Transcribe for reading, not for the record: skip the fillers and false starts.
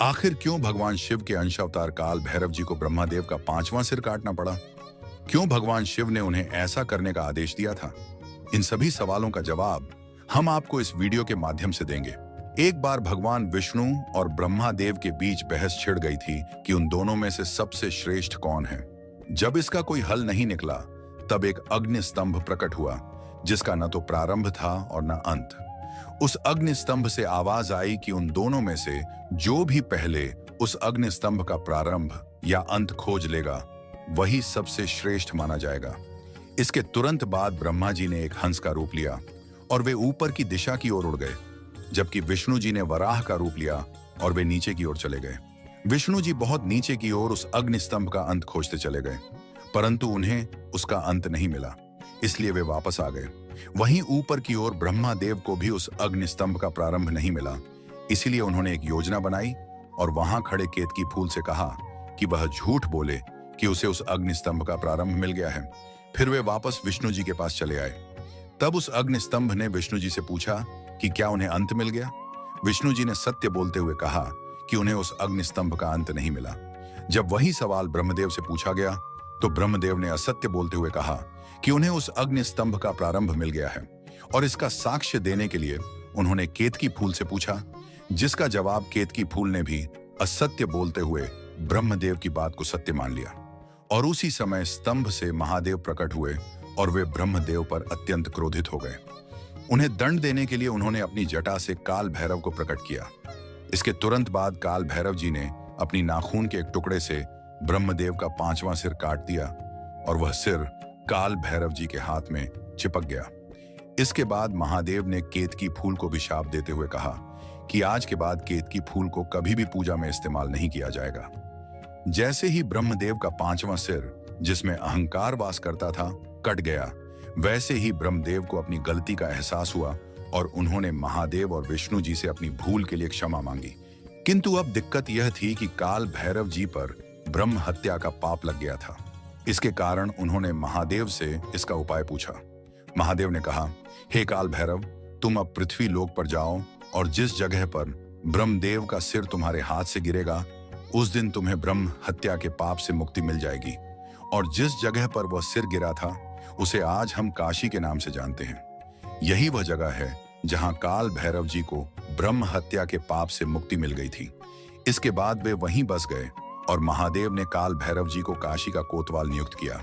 आखिर क्यों भगवान शिव के अंश अवतार काल भैरव जी को ब्रह्मादेव का पांचवां सिर काटना पड़ा? क्यों भगवान शिव ने उन्हें ऐसा करने का आदेश दिया था? इन सभी सवालों का जवाब हम आपको इस वीडियो के माध्यम से देंगे। एक बार भगवान विष्णु और ब्रह्मादेव के बीच बहस छिड़ गई थी कि उन दोनों में से सबसे श्रेष्ठ कौन है। जब इसका कोई हल नहीं निकला, तब एक अग्नि स्तंभ प्रकट हुआ, जिसका न तो प्रारंभ था और न अंत। उस अग्नि स्तंभ से आवाज आई कि उन दोनों में से जो भी पहले उस अग्नि स्तंभ का प्रारंभ या अंत खोज लेगा, वही सबसे श्रेष्ठ माना जाएगा। इसके तुरंत बाद ब्रह्मा जी ने एक हंस का रूप लिया और वे ऊपर की दिशा की ओर उड़ गए, जबकि विष्णु जी ने वराह का रूप लिया और वे नीचे की ओर चले गए। विष्णु जी बहुत नीचे की ओर उस अग्नि स्तंभ का अंत खोजते चले गए, परंतु उन्हें उसका अंत नहीं मिला, इसलिए वे वापस आ गए। वहीं ऊपर की ओर ब्रह्मादेव को भी उस अग्नि स्तंभ का प्रारंभ नहीं मिला, इसीलिए उन्होंने एक योजना बनाई और वहां खड़े केतकी फूल से कहा कि वह झूठ बोले कि उसे उस अग्नि स्तंभ का प्रारंभ मिल गया है। फिर वे वापस विष्णु जी के पास चले आए। तब उस अग्नि स्तंभ ने विष्णु जी से पूछा कि क्या उन्हें अंत मिल गया। विष्णु जी ने सत्य बोलते हुए कहा कि उन्हें उस अग्नि स्तंभ का अंत नहीं मिला। जब वही सवाल ब्रह्मदेव से पूछा गया, तो ब्रह्मदेव ने असत्य बोलते हुए कहा कि उन्हें उस अग्नि स्तंभ का प्रारंभ मिल गया है, और इसका साक्ष्य देने के लिए उन्होंने केतकी फूल से पूछा, जिसका जवाब केतकी फूल ने भी असत्य बोलते हुए ब्रह्मदेव की बात को सत्य मान लिया। और उसी समय स्तंभ से महादेव प्रकट हुए और वे ब्रह्मदेव पर अत्यंत क्रोधित हो गए। उन्हें दंड देने के लिए उन्होंने अपनी जटा से काल भैरव को प्रकट किया। इसके तुरंत बाद काल भैरव जी ने अपनी नाखून के एक टुकड़े से ब्रह्मदेव का पांचवां सिर काट दिया और वह सिर काल भैरव जी के हाथ में चिपक गया। इसके बाद महादेव ने केतकी फूल को भी शाप देते हुए कहा कि आज के बाद केतकी फूल को कभी भी पूजा में इस्तेमाल नहीं किया जाएगा। जैसे ही ब्रह्मदेव का पांचवां सिर, जिसमें अहंकार वास करता था, कट गया, वैसे ही ब्रह्मदेव को अपनी गलती का एहसास हुआ और उन्होंने महादेव और विष्णु जी से अपनी भूल के लिए क्षमा मांगी। किंतु अब दिक्कत यह थी कि काल भैरव जी पर ब्रह्म हत्या का पाप लग गया था। इसके कारण उन्होंने महादेव से इसका उपाय पूछा। महादेव ने कहा, हे काल भैरव, तुम अब पृथ्वी लोक पर जाओ और जिस जगह पर ब्रह्मदेव का सिर तुम्हारे हाथ से गिरेगा, उस दिन तुम्हें ब्रह्म हत्या के पाप से मुक्ति मिल जाएगी। और जिस जगह पर वह सिर गिरा था, उसे आज हम काशी के नाम से जानते हैं। यही वह जगह है जहां काल भैरव जी को ब्रह्म हत्या के पाप से मुक्ति मिल गई थी। इसके बाद वे वहीं बस गए और महादेव ने काल भैरव जी को काशी का कोतवाल नियुक्त किया।